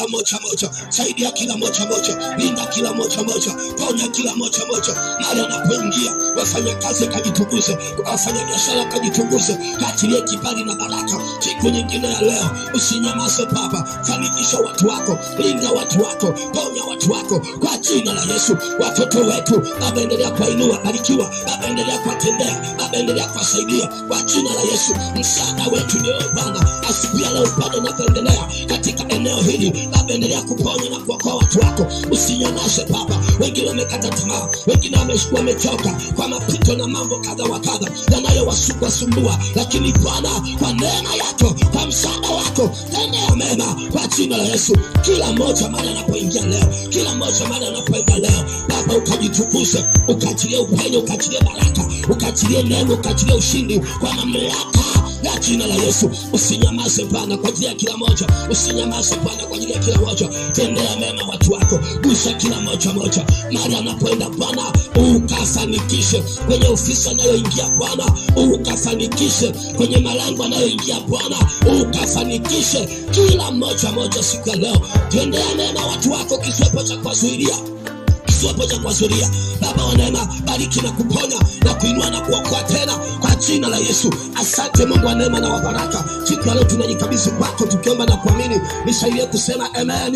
kila moja, saidia kila moja, linda kila moja, ponya kila moja. Mahali anapoingia wafanya kazi kajitunguze, wafanya biashara kajitunguze, katilie kibali na baraka. Siku nyingine ya leo usinyamaze Baba, fanikisha watu wako, linda watu wako, ponya watu wako kwa jina la Yesu. Watoto wetu Baba, endelea kuinua, barikiwa Baba, endelea kuwatendea Baba, endelea kuwasaidia kwa jina la Yesu. Msaada wetu ni wewe Bwana. Asubuhi ya leo Bwana, unapoendelea katika eneo hili Baba, endelea kuponya na kuokoa watu wako. Usinyamaze Baba. Wengine wamekata tamaa, wengine wamechoka kwa mapito na mambo kadha wa kadha yanayowasumbua, lakini Bwana, kwa neema yako, kwa msaada wako, tendea mema kwa jina la Yesu. Kila mmoja mahali anapoingia leo, kila mmoja mahali anapoenda leo Baba, ukajitukuze, ukachilie upenyo, ukachilie baraka, ukachilie neema, ukachilie ushindi kwa mamlaka ya jina la Yesu. Usinyamaze Bwana kwa ajili ya kila moja, usinyamaze Bwana kwa ajili ya kila moja. Tendea mema watu wako, gusa kila moja mahali anapoenda Bwana, ukafanikishe kwenye ofisi anayoingia Bwana, ukafanikishe kwenye malango anayoingia Bwana, ukafanikishe kila moja siku ya leo. Tendea mema watu wako, kisiwepo cha kuwazuilia Baba wa neema, bariki na kuponya na kuinua na kuokoa tena kwa jina la Yesu. Asante Mungu wa neema na wa baraka. Siku ya leo tunajikabidhi kwako tukiomba na kuamini. Nisaidie kusema amen.